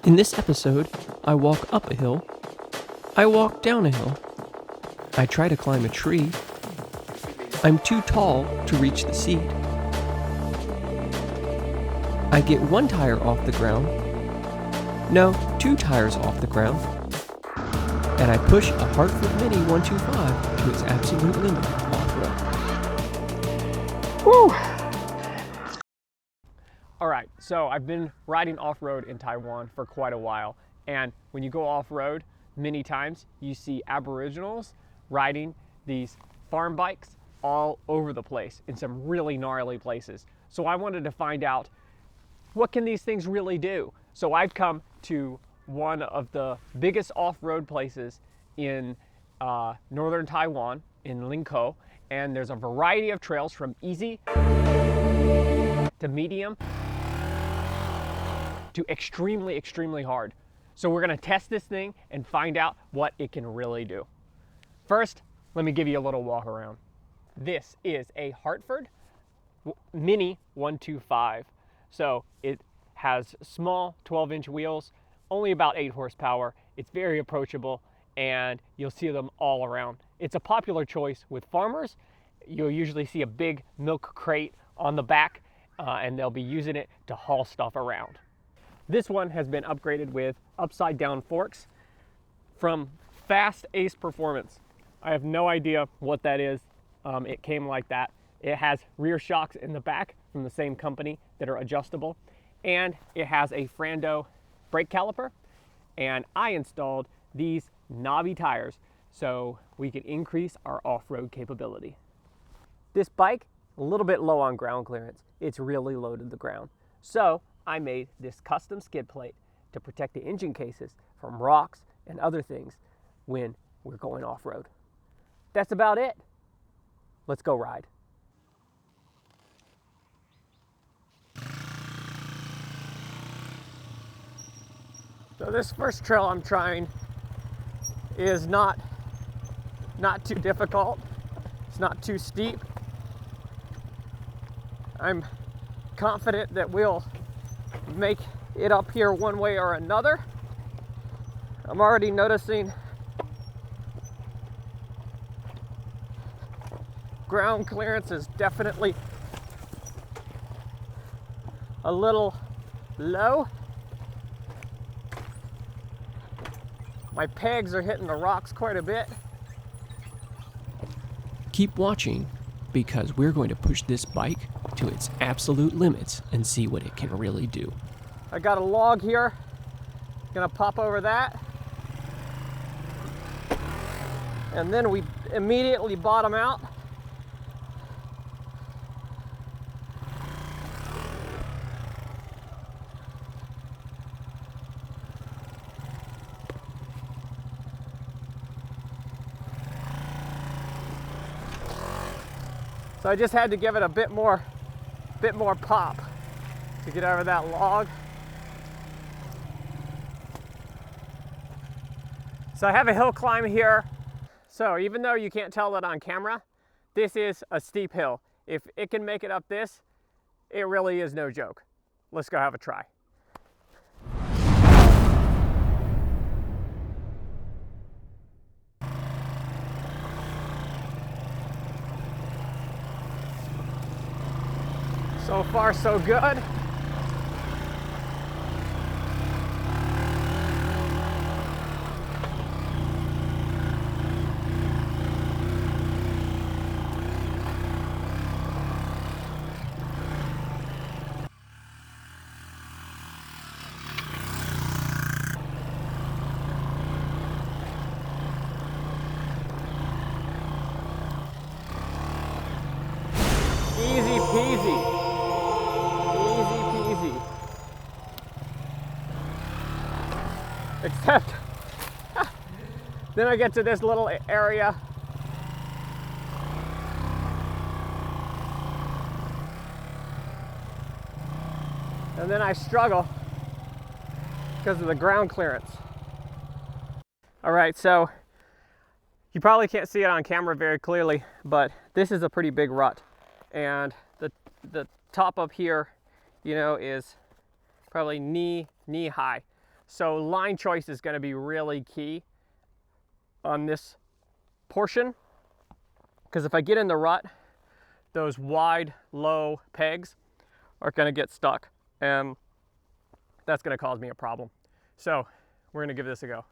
In this episode, I walk up a hill, I walk down a hill, I try to climb a tree, I'm too tall to reach the seat, I get one tire off the ground, no, 2 tires off the ground, and I push a Hartford Mini 125 to its absolute limit off-road. Woo! Alright, so I've been riding off-road in Taiwan for quite a while, and when you go off-road, many times you see Aboriginals riding these farm bikes all over the place in some really gnarly places. So I wanted to find out, what can these things really do? So I've come to one of the biggest off-road places in northern Taiwan, in Linkou, and there's a variety of trails from easy to medium to extremely, extremely hard. So we're gonna test this thing and find out what it can really do. First, let me give you a little walk around. This is a Hartford Mini 125. So it has small 12-inch wheels, only about 8 horsepower. It's very approachable, and you'll see them all around. It's a popular choice with farmers. You'll usually see a big milk crate on the back, and they'll be using it to haul stuff around. This one has been upgraded with upside down forks from Fast Ace Performance. I have no idea what that is. It came like that. It has rear shocks in the back from the same company that are adjustable, and it has a Frando brake caliper, and I installed these knobby tires so we could increase our off-road capability. This bike, a little bit low on ground clearance. It's really low to the ground. So I made this custom skid plate to protect the engine cases from rocks and other things when we're going off-road. That's about it. Let's go ride. So this first trail I'm trying is not too difficult. It's not too steep. I'm confident that we'll make it up here one way or another. I'm already noticing ground clearance is definitely a little low. My pegs are hitting the rocks quite a bit. Keep watching, because we're going to push this bike to its absolute limits and see what it can really do. I got a log here. Gonna pop over that. And then we immediately bottom out. So I just had to give it a bit more pop to get over that log. So I have a hill climb here. So even though you can't tell that on camera, this is a steep hill. If it can make it up this, it really is no joke. Let's go have a try. So far, so good. Easy peasy. Except then I get to this little area and then I struggle because of the ground clearance. All right, so you probably can't see it on camera very clearly, but this is a pretty big rut, and the top up here, you know, is probably knee high. So line choice is going to be really key on this portion, because if I get in the rut, those wide, low pegs are going to get stuck, and that's going to cause me a problem. So we're going to give this a go.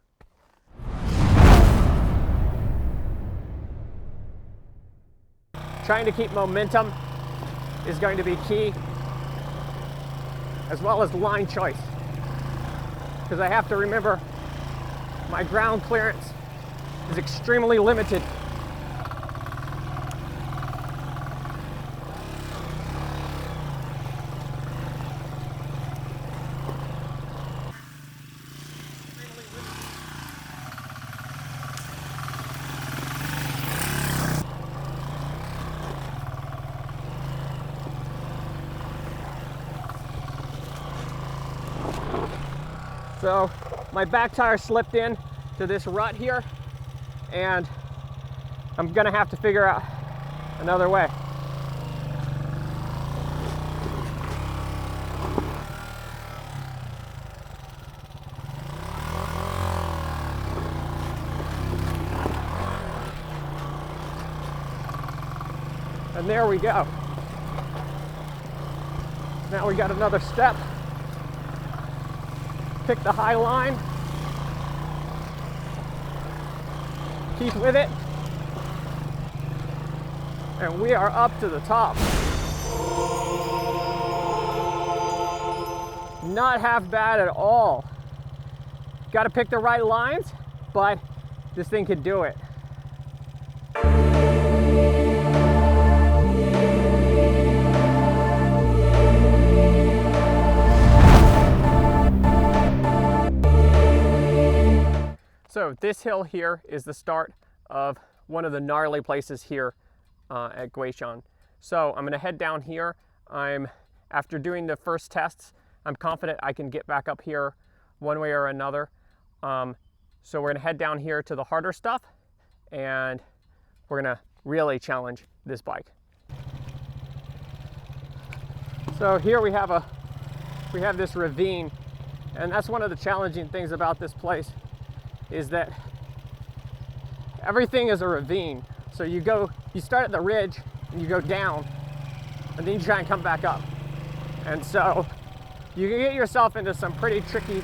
Trying to keep momentum is going to be key, as well as line choice, because I have to remember my ground clearance is extremely limited. So my back tire slipped in to this rut here, and I'm gonna have to figure out another way. And there we go. Now we got another step. Pick the high line, keep with it, and we are up to the top. Not half bad at all. Got to pick the right lines, but this thing can do it. So this hill here is the start of one of the gnarly places here at Guishan. So I'm gonna head down here. After doing the first tests, I'm confident I can get back up here one way or another. So we're gonna head down here to the harder stuff, and we're gonna really challenge this bike. So here we have this ravine, and that's one of the challenging things about this place, is that everything is a ravine. So you start at the ridge and you go down, and then you try and come back up. And so you can get yourself into some pretty tricky,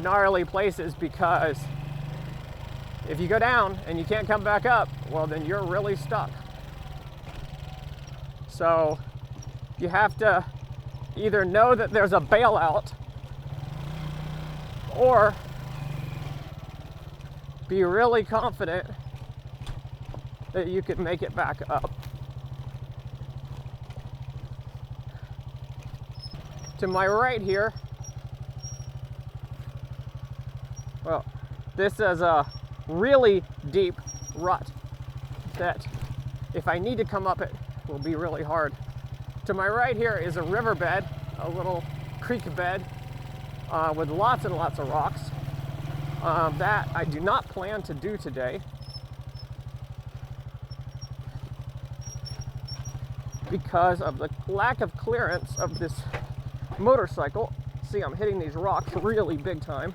gnarly places, because if you go down and you can't come back up, well, then you're really stuck. So you have to either know that there's a bailout, or be really confident that you can make it back up. To my right here, well, this is a really deep rut that if I need to come up it will be really hard. To my right here is a riverbed, a little creek bed with lots and lots of rocks. That I do not plan to do today, because of the lack of clearance of this motorcycle. See, I'm hitting these rocks really big time.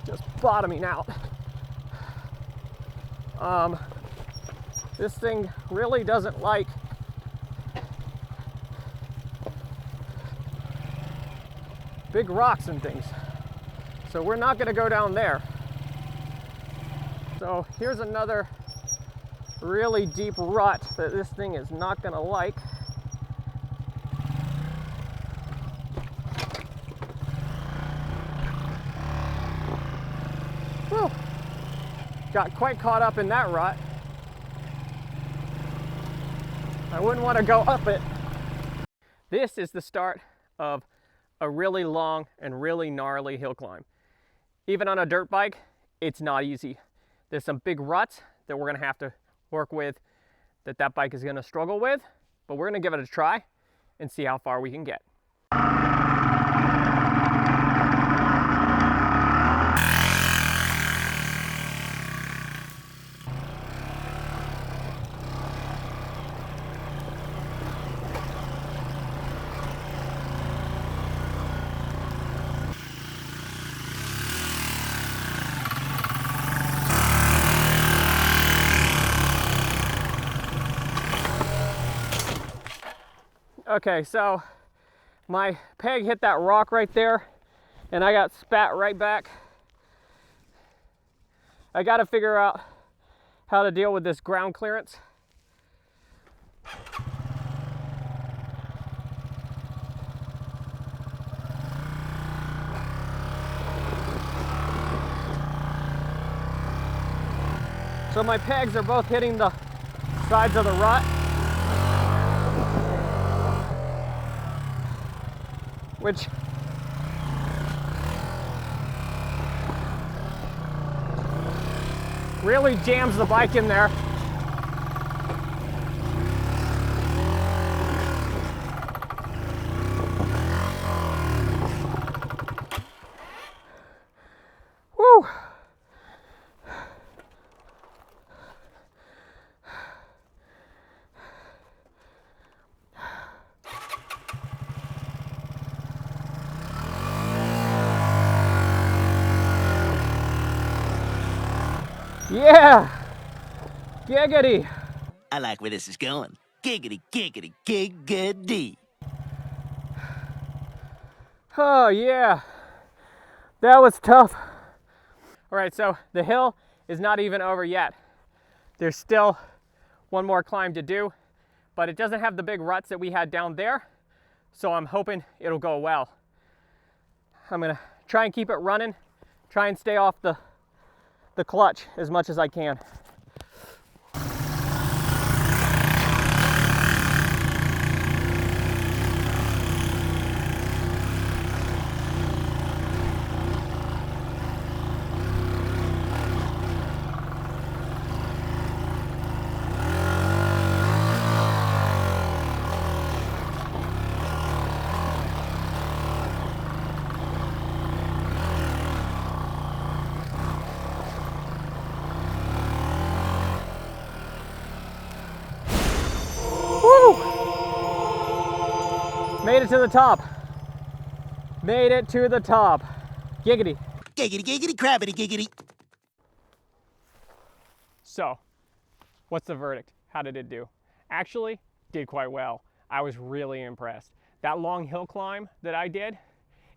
Just bottoming out. This thing really doesn't like big rocks and things, so we're not going to go down there. So here's another really deep rut that this thing is not going to like. Whew. Got quite caught up in that rut. I wouldn't want to go up it. This is the start of a really long and really gnarly hill climb. Even on a dirt bike, it's not easy. There's some big ruts that we're gonna have to work with, that bike is gonna struggle with, but we're gonna give it a try and see how far we can get. Okay, so my peg hit that rock right there and I got spat right back. I got to figure out how to deal with this ground clearance. So my pegs are both hitting the sides of the rut, which really jams the bike in there. Woo! Yeah! Giggity! I like where this is going. Giggity, giggity, giggity. Oh yeah, that was tough. All right, so the hill is not even over yet. There's still one more climb to do, but it doesn't have the big ruts that we had down there, so I'm hoping it'll go well. I'm gonna try and keep it running, try and stay off the clutch as much as I can. Made it to the top. Made it to the top. Giggity. Giggity, giggity, crabbity, giggity. So, what's the verdict? How did it do? Actually, did quite well. I was really impressed. That long hill climb that I did,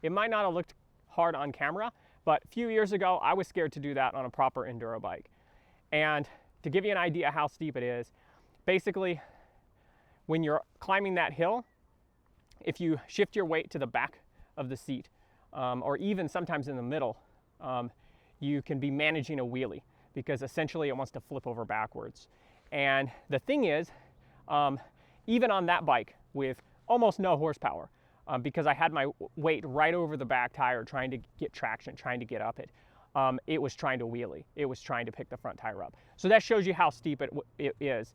it might not have looked hard on camera, but a few years ago, I was scared to do that on a proper enduro bike. And to give you an idea how steep it is, basically, when you're climbing that hill, if you shift your weight to the back of the seat, or even sometimes in the middle, you can be managing a wheelie because essentially it wants to flip over backwards. And the thing is, even on that bike with almost no horsepower, because I had my weight right over the back tire trying to get traction, trying to get up it, it was trying to wheelie. It was trying to pick the front tire up. So that shows you how steep it is.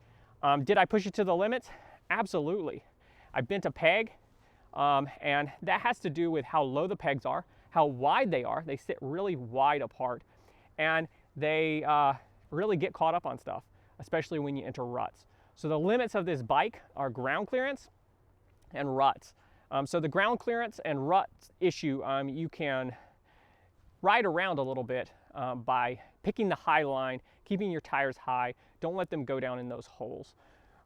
Did I push it to the limits? Absolutely. I bent a peg. And that has to do with how low the pegs are, how wide they are. They sit really wide apart, and they really get caught up on stuff, especially when you enter ruts. So the limits of this bike are ground clearance and ruts. So the ground clearance and ruts issue, you can ride around a little bit by picking the high line, keeping your tires high. Don't let them go down in those holes.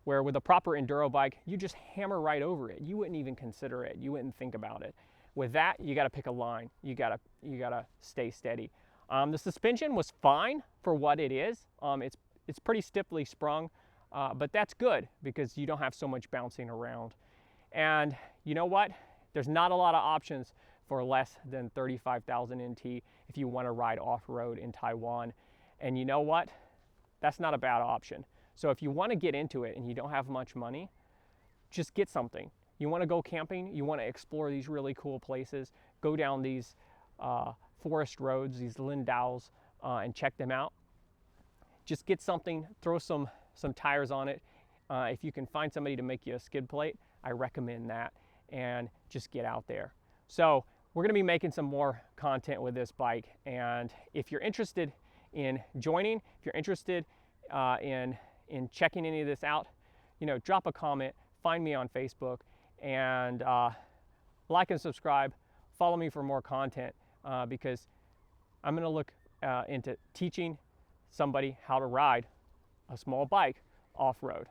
Where with a proper enduro bike, you just hammer right over it. You wouldn't even consider it. You wouldn't think about it. With that, you got to pick a line. You gotta stay steady. The suspension was fine for what it is. It's pretty stiffly sprung, but that's good because you don't have so much bouncing around. And you know what? There's not a lot of options for less than 35,000 NT if you want to ride off-road in Taiwan. And you know what? That's not a bad option. So if you want to get into it and you don't have much money, just get something. You want to go camping, you want to explore these really cool places, go down these forest roads, these lindaos, and check them out. Just get something, throw some tires on it. If you can find somebody to make you a skid plate, I recommend that, and just get out there. So we're going to be making some more content with this bike, and if you're interested in joining, if you're interested in checking any of this out, drop a comment, find me on Facebook, and like and subscribe. Follow me for more content because I'm going to look into teaching somebody how to ride a small bike off-road.